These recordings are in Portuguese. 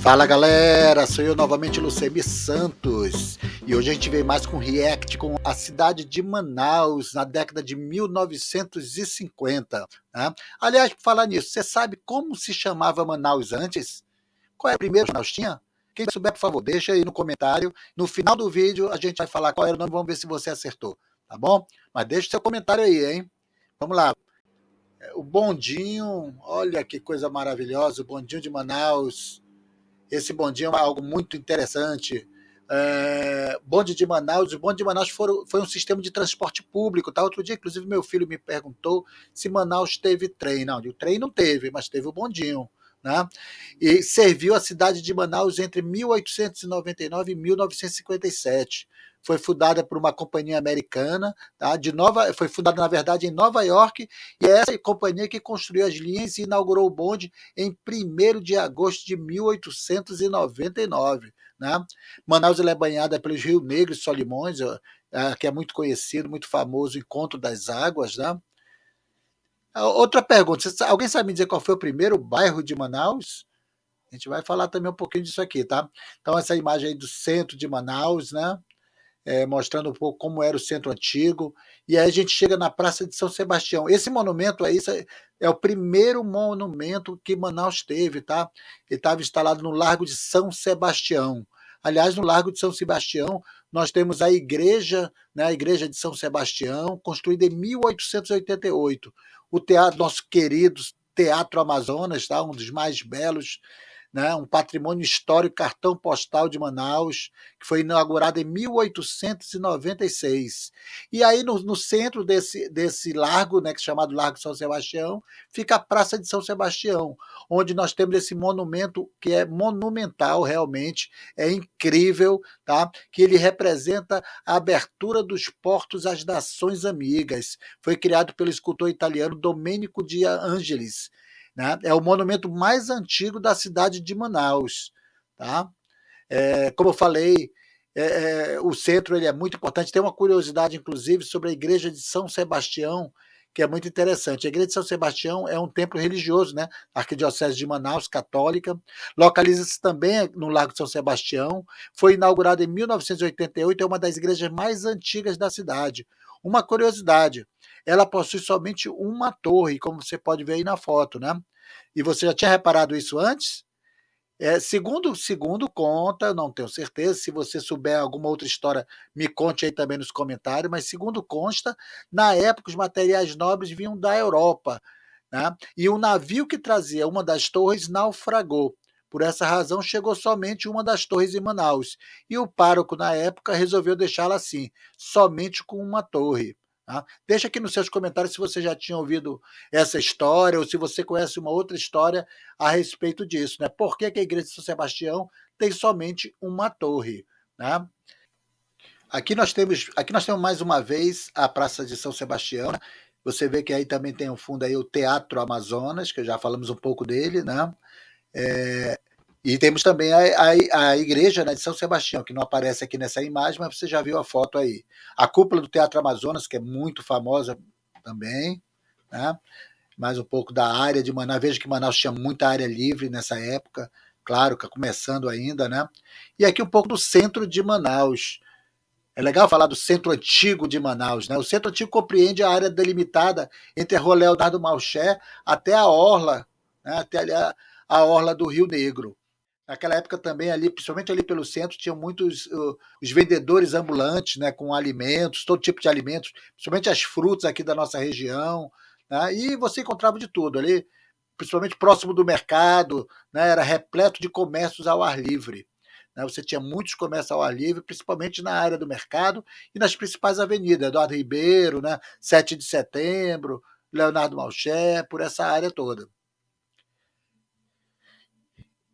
Fala galera, sou eu novamente, Lucemi Santos, e hoje a gente vem mais com react com a cidade de Manaus na década de 1950. Né? Aliás, por falar nisso, você sabe como se chamava Manaus antes? Qual era o primeiro que Manaus tinha? Quem souber, por favor, deixa aí no comentário. No final do vídeo a gente vai falar qual era o nome, vamos ver se você acertou, tá bom? Mas deixa o seu comentário aí, hein? Vamos lá. O bondinho, olha que coisa maravilhosa, o bondinho de Manaus. Esse bondinho é algo muito interessante. Bonde de Manaus, o bonde de Manaus foi um sistema de transporte público. Tá? Outro dia, inclusive, meu filho me perguntou se Manaus teve trem. Não, o trem não teve, mas teve o bondinho. Né? E serviu a cidade de Manaus entre 1899 e 1957. Foi fundada por uma companhia americana, tá? Foi fundada, na verdade, em Nova York, e é essa companhia que construiu as linhas e inaugurou o bonde em 1º de agosto de 1899. Né? Manaus é banhada pelos Rio Negro e Solimões, que é muito conhecido, muito famoso, o Encontro das Águas. Né? Outra pergunta, alguém sabe me dizer qual foi o primeiro bairro de Manaus? A gente vai falar também um pouquinho disso aqui, tá? Então, essa imagem aí do centro de Manaus, né? Mostrando um pouco como era o centro antigo. E aí a gente chega na Praça de São Sebastião. Esse monumento aí é o primeiro monumento que Manaus teve, tá? Ele estava instalado no Largo de São Sebastião. Aliás, no Largo de São Sebastião, nós temos a igreja, né, a Igreja de São Sebastião, construída em 1888. O teatro, nosso querido Teatro Amazonas, tá? Um dos mais belos, né, um patrimônio histórico, cartão postal de Manaus, que foi inaugurado em 1896. E aí, no centro desse largo, né, que é chamado Largo São Sebastião, fica a Praça de São Sebastião, onde nós temos esse monumento que é monumental, realmente, é incrível, tá? Que ele representa a abertura dos portos às nações amigas. Foi criado pelo escultor italiano Domenico de Angelis. Né? É o monumento mais antigo da cidade de Manaus. Tá? Como eu falei, o centro ele é muito importante. Tem uma curiosidade, inclusive, sobre a igreja de São Sebastião, que é muito interessante. A igreja de São Sebastião é um templo religioso, né? Arquidiocese de Manaus, católica. Localiza-se também no Lago de São Sebastião. Foi inaugurada em 1988, é uma das igrejas mais antigas da cidade. Uma curiosidade, ela possui somente uma torre, como você pode ver aí na foto, né? E você já tinha reparado isso antes? Segundo conta, não tenho certeza, se você souber alguma outra história, me conte aí também nos comentários, mas segundo consta, na época os materiais nobres vinham da Europa, né? E o navio que trazia uma das torres naufragou. Por essa razão, chegou somente uma das torres em Manaus. E o pároco, na época, resolveu deixá-la assim, somente com uma torre. Tá? Deixa aqui nos seus comentários se você já tinha ouvido essa história ou se você conhece uma outra história a respeito disso. Né? Por que a igreja de São Sebastião tem somente uma torre? Né? Aqui nós temos mais uma vez a Praça de São Sebastião. Né? Você vê que aí também tem um fundo aí o Teatro Amazonas, que já falamos um pouco dele, né? E temos também a igreja, né, de São Sebastião, que não aparece aqui nessa imagem, mas você já viu a foto aí. A cúpula do Teatro Amazonas, que é muito famosa também, né? Mais um pouco da área de Manaus. Veja que Manaus tinha muita área livre nessa época, claro, que começando ainda, né? E aqui um pouco do centro de Manaus. É legal falar do centro antigo de Manaus, né? O centro antigo compreende a área delimitada entre a Rua Leonardo Malcher até a orla, né? Até ali a orla do Rio Negro. Naquela época também ali, principalmente ali pelo centro, tinham muitos os vendedores ambulantes, né, com alimentos, todo tipo de alimentos, principalmente as frutas aqui da nossa região, né, e você encontrava de tudo ali, principalmente próximo do mercado, né, era repleto de comércios ao ar livre. Né, você tinha muitos comércios ao ar livre, principalmente na área do mercado e nas principais avenidas, Eduardo Ribeiro, né, 7 de Setembro, Leonardo Malcher, por essa área toda.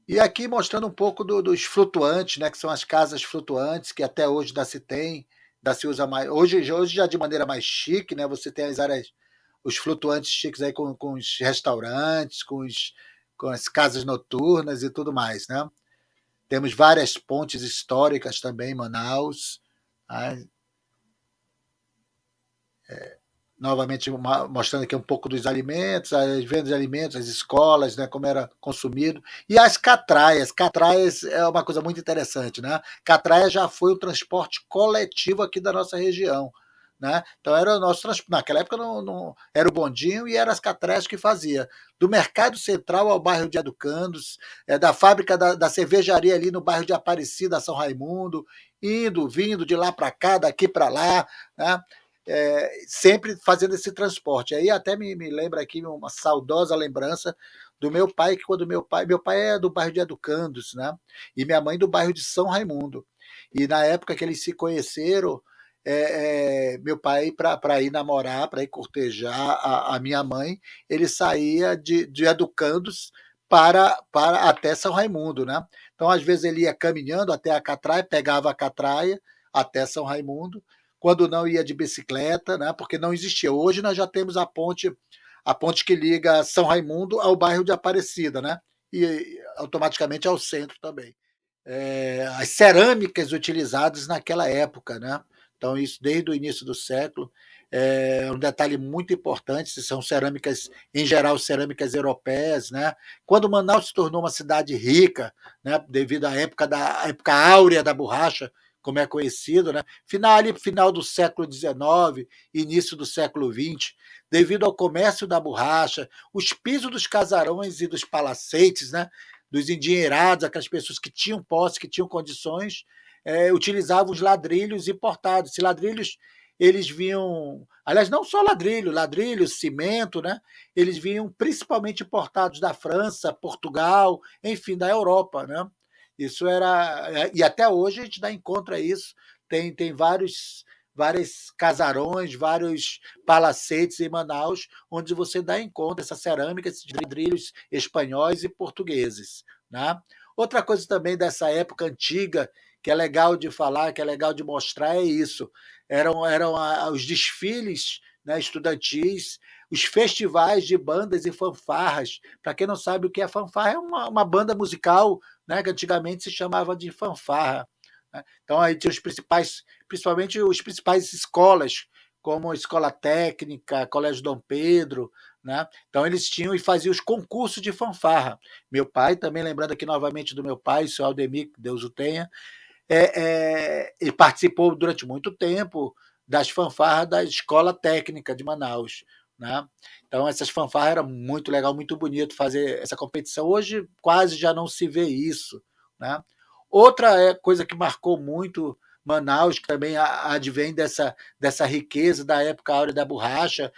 E aqui mostrando um pouco dos flutuantes, né, que são as casas flutuantes, que até hoje ainda se tem, ainda se usa mais. Hoje já de maneira mais chique, né, você tem as áreas, os flutuantes chiques aí com os restaurantes, com as casas noturnas e tudo mais. Né? Temos várias pontes históricas também em Manaus. Né? novamente mostrando aqui um pouco dos alimentos, as vendas de alimentos, as escolas, né, como era consumido, e as catraias. Catraias é uma coisa muito interessante, né? Catraia já foi o transporte coletivo aqui da nossa região, né? Então era o nosso transporte. Naquela época não era o bondinho e eram as catraias que fazia. Do Mercado Central ao bairro de Educandos, da fábrica da cervejaria ali no bairro de Aparecida, São Raimundo, indo, vindo de lá para cá, daqui para lá, né? Sempre fazendo esse transporte. Aí até me lembra aqui uma saudosa lembrança do meu pai, que quando meu pai é do bairro de Educandos, né? E minha mãe do bairro de São Raimundo. E na época que eles se conheceram, meu pai, para ir namorar, para ir cortejar a minha mãe, ele saía de Educandos para até São Raimundo, né? Então, às vezes, ele ia caminhando até a catraia, pegava a catraia até São Raimundo, quando não ia de bicicleta, né? Porque não existia. Hoje nós já temos a ponte que liga São Raimundo ao bairro de Aparecida, né? E automaticamente ao centro também. As cerâmicas utilizadas naquela época, né? Então, isso desde o início do século é um detalhe muito importante. São cerâmicas, em geral, cerâmicas europeias, né? Quando Manaus se tornou uma cidade rica, né? Devido à época áurea da borracha, como é conhecido, né? Final do século XIX, início do século XX, devido ao comércio da borracha, os pisos dos casarões e dos palacetes, né? Dos endinheirados, aquelas pessoas que tinham posse, que tinham condições, utilizavam os ladrilhos importados. Esses ladrilhos, eles vinham, aliás, não só ladrilho, cimento, né? Eles vinham principalmente importados da França, Portugal, enfim, da Europa, né? Isso era, e até hoje a gente dá encontro a isso. Tem vários casarões, vários palacetes em Manaus, onde você dá encontro essa cerâmica, esses vidrilhos espanhóis e portugueses, né? Outra coisa também dessa época antiga, que é legal de falar, que é legal de mostrar, é isso. Eram os desfiles, né, estudantis, os festivais de bandas e fanfarras. Para quem não sabe o que é fanfarra, é uma banda musical, né, que antigamente se chamava de fanfarra, né? Então aí tinha principalmente os principais escolas, como a Escola Técnica, Colégio Dom Pedro, né? Então eles tinham e faziam os concursos de fanfarra. Meu pai, também lembrando aqui novamente do meu pai, o senhor Aldemir, que Deus o tenha, ele participou durante muito tempo das fanfarras da Escola Técnica de Manaus, né? Então essas fanfarras era muito legal, muito bonito fazer essa competição. Hoje quase já não se vê isso, né? Outra coisa que marcou muito Manaus, que também advém dessa riqueza da época áurea da borracha,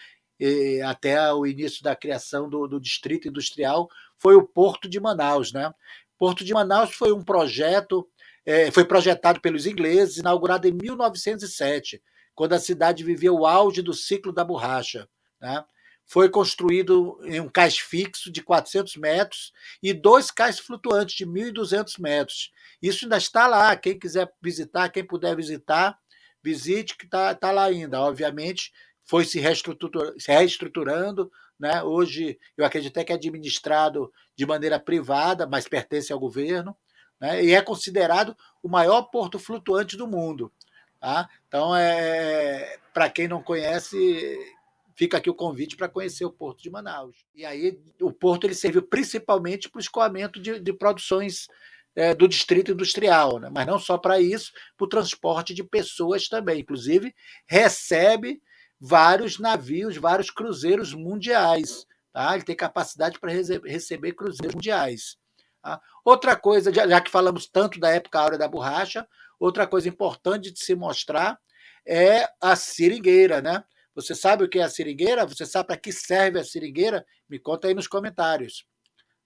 até o início da criação do Distrito Industrial, foi o Porto de Manaus, né? Porto de Manaus foi um projeto, foi projetado pelos ingleses, inaugurado em 1907, quando a cidade vivia o auge do ciclo da borracha, né? Foi construído em um cais fixo de 400 metros e dois cais flutuantes de 1.200 metros. Isso ainda está lá. Quem quiser visitar, quem puder visitar, visite, que está lá ainda. Obviamente, foi se reestruturando, né? Hoje, eu acredito que é administrado de maneira privada, mas pertence ao governo, né? E é considerado o maior porto flutuante do mundo. Tá? Então, para quem não conhece, fica aqui o convite para conhecer o Porto de Manaus. E aí, o porto ele serviu principalmente para o escoamento de produções do distrito industrial, né? Mas não só para isso, para o transporte de pessoas também. Inclusive, recebe vários navios, vários cruzeiros mundiais. Tá? Ele tem capacidade para receber cruzeiros mundiais. Tá? Outra coisa, já que falamos tanto da época áurea da borracha, outra coisa importante de se mostrar é a seringueira, né? Você sabe o que é a seringueira? Você sabe para que serve a seringueira? Me conta aí nos comentários.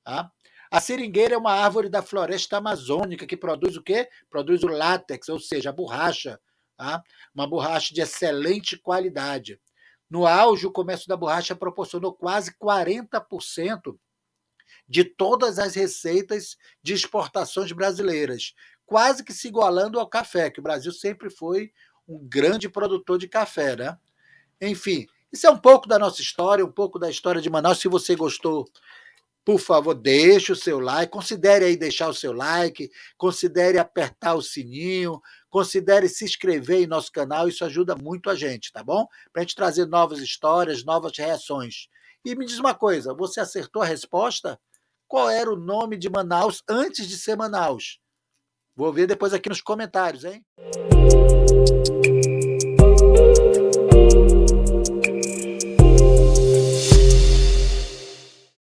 Tá? A seringueira é uma árvore da floresta amazônica que produz o quê? Produz o látex, ou seja, a borracha. Tá? Uma borracha de excelente qualidade. No auge, o comércio da borracha proporcionou quase 40% de todas as receitas de exportações brasileiras, quase que se igualando ao café, que o Brasil sempre foi um grande produtor de café, né? Enfim, isso é um pouco da nossa história, um pouco da história de Manaus. Se você gostou, por favor, deixe o seu like, considere aí deixar o seu like, considere apertar o sininho, considere se inscrever em nosso canal, isso ajuda muito a gente, tá bom? Para a gente trazer novas histórias, novas reações. E me diz uma coisa, você acertou a resposta? Qual era o nome de Manaus antes de ser Manaus? Vou ver depois aqui nos comentários, hein?